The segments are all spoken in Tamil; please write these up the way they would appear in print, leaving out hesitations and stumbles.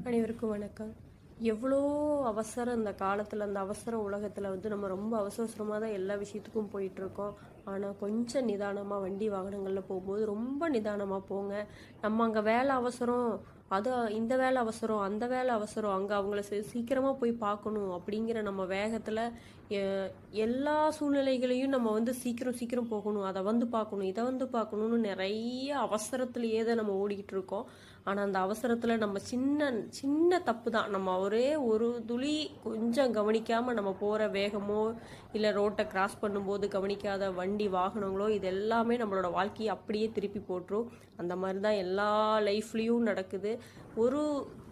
அனைவருக்கும் வணக்கம். எவ்வளோ அவசரம் இந்த காலத்தில், அந்த அவசர உலகத்தில் வந்து நம்ம ரொம்ப அவசரமாக தான் எல்லா விஷயத்துக்கும் போயிட்டுருக்கோம். ஆனால் கொஞ்சம் நிதானமாக வண்டி வாகனங்களில் போகும்போது ரொம்ப நிதானமாக போங்க. நம்ம அங்கே வேலை அவசரம், அது இந்த வேலை அவசரம், அந்த வேலை அவசரம், அங்கே அவங்கள சீக்கிரமாக போய் பார்க்கணும் அப்படிங்கிற நம்ம வேகத்தில் எல்லா சூழ்நிலைகளையும் நம்ம வந்து சீக்கிரம் சீக்கிரம் போகணும், அதை வந்து பார்க்கணும், இதை வந்து பார்க்கணுன்னு நிறைய அவசரத்துலேயே தான் நம்ம ஓடிக்கிட்டு இருக்கோம். ஆனால் அந்த அவசரத்தில் நம்ம சின்ன சின்ன தப்பு தான், நம்ம ஒரே ஒரு துளி கொஞ்சம் கவனிக்காமல் நம்ம போகிற வேகமோ இல்லை ரோட்டை கிராஸ் பண்ணும்போது கவனிக்காத வண்டி வாகனங்களோ இது எல்லாமே நம்மளோட வாழ்க்கையை அப்படியே திருப்பி போட்டுரும். அந்த மாதிரி தான் எல்லா லைஃப்லேயும் நடக்குது. ஒரு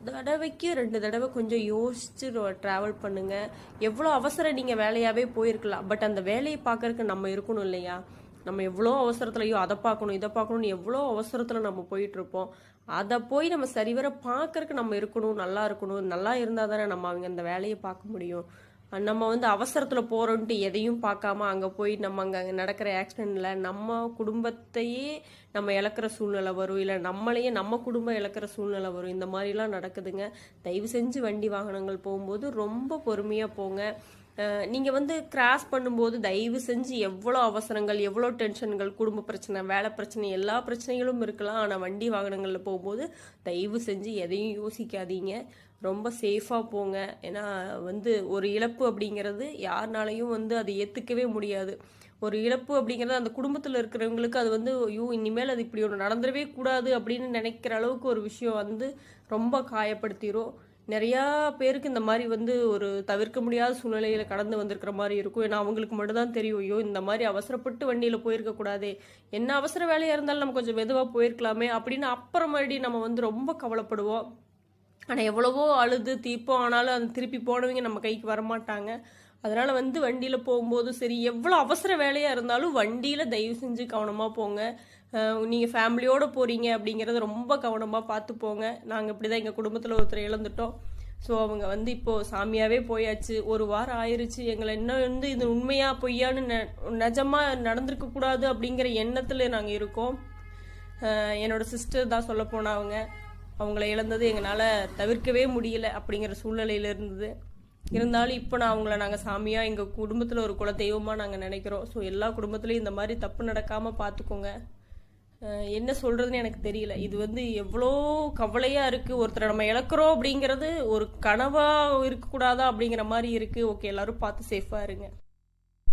தடவைக்கு 2 தடவை கொஞ்சம் யோசிச்சு ட்ராவல் பண்ணுங்க. எவ்வளோ அவசரம் நீங்கள் வேலையாகவே போயிருக்கலாம், பட் அந்த வேலையை பார்க்கறதுக்கு நம்ம இருக்கணும் இல்லையா? நம்ம எவ்வளோ அவசரத்துலையோ அதை பார்க்கணும் இதை பார்க்கணும்னு எவ்வளோ அவசரத்தில் நம்ம போயிட்டுருப்போம். அதை போய் நம்ம சரிவர பார்க்கறதுக்கு நம்ம இருக்கணும், நல்லா இருக்கணும். நல்லா இருந்தால் தானே நம்ம அவங்க அந்த வேலையை பார்க்க முடியும். நம்ம வந்து அவசரத்தில் போகிறோன்ட்டு எதையும் பார்க்காம அங்கே போய் நம்ம அங்கே நடக்கிற ஆக்சிடெண்ட்டில் நம்ம குடும்பத்தையே நம்ம இழக்கிற சூழ்நிலை வரும், இல்லை நம்மளையே நம்ம குடும்பம் இழக்கிற சூழ்நிலை வரும். இந்த மாதிரிலாம் நடக்குதுங்க. தயவு செஞ்சு வண்டி வாகனங்கள் போகும்போது ரொம்ப பொறுமையாக போங்க. நீங்கள் வந்து கிராஸ் பண்ணும்போது தயவு செஞ்சு எவ்வளோ அவசரங்கள், எவ்வளோ டென்ஷன்கள், குடும்ப பிரச்சனை, வேலை பிரச்சனை, எல்லா பிரச்சனைகளும் இருக்கலாம். ஆனால் வண்டி வாகனங்களில் போகும்போது தயவு செஞ்சு எதையும் யோசிக்காதீங்க, ரொம்ப சேஃபாக போங்க. ஏன்னா வந்து ஒரு இழப்பு அப்படிங்கிறது யாருனாலையும் வந்து அதை ஏற்றுக்கவே முடியாது. ஒரு இழப்பு அப்படிங்கிறது அந்த குடும்பத்தில் இருக்கிறவங்களுக்கு அது வந்து ஐயோ இனிமேல் அது இப்படி ஒன்று நடந்துடவே கூடாது அப்படின்னு நினைக்கிற அளவுக்கு ஒரு விஷயம் வந்து ரொம்ப காயப்படுத்திடும். நிறையா பேருக்கு இந்த மாதிரி வந்து ஒரு தவிர்க்க முடியாத சூழ்நிலையில் கடந்து வந்திருக்கிற மாதிரி இருக்கும். ஏன்னா அவங்களுக்கு மட்டும்தான் தெரியும், ஐயோ இந்த மாதிரி அவசரப்பட்டு வண்டியில் போயிருக்கக்கூடாதே, என்ன அவசர வேலையாக இருந்தாலும் நம்ம கொஞ்சம் மெதுவாக போயிருக்கலாமே அப்படின்னு அப்புறமேடி நம்ம வந்து ரொம்ப கவலைப்படுவோம். ஆனால் எவ்வளவோ அழுது தீர்ப்போம், ஆனாலும் அது திருப்பி போனவங்க நம்ம கைக்கு வரமாட்டாங்க. அதனால் வந்து வண்டியில் போகும்போது சரி, எவ்வளோ அவசர வேலையாக இருந்தாலும் வண்டியில் தயவு செஞ்சு கவனமாக போங்க. நீங்கள் ஃபேமிலியோடு போகிறீங்க அப்படிங்கிறத ரொம்ப கவனமாக பார்த்து போங்க. நாங்கள் இப்படி தான் எங்கள் குடும்பத்தில் ஒருத்தர் இழந்துட்டோம். ஸோ அவங்க வந்து இப்போது சாமியாகவே போயாச்சு, 1 வாரம் ஆயிடுச்சு. எங்களை இன்னும் வந்து இது உண்மையா பொய்யான்னு நிஜமாக நடந்திருக்கக்கூடாது அப்படிங்கிற எண்ணத்தில் நாங்கள் இருக்கோம். என்னோடய சிஸ்டர் தான் சொல்ல போனால் அவங்கள இழந்தது எங்களால் தவிர்க்கவே முடியல அப்படிங்கிற சூழ்நிலையில் இருந்தது. இருந்தாலும் இப்போ நாங்கள் சாமியாக எங்கள் குடும்பத்தில் ஒரு குல தெய்வமாக நாங்கள் நினைக்கிறோம். ஸோ எல்லா குடும்பத்துலேயும் இந்த மாதிரி தப்பு நடக்காமல் பார்த்துக்கோங்க. என்ன சொல்கிறதுன்னு எனக்கு தெரியல. இது வந்து எவ்வளோ கவலையாக இருக்குது. ஒருத்தரை நம்ம இழக்கிறோம் அப்படிங்கிறது ஒரு கனவாக இருக்கக்கூடாதா அப்படிங்கிற மாதிரி இருக்குது. ஓகே, எல்லோரும் பார்த்து சேஃபாக இருங்க.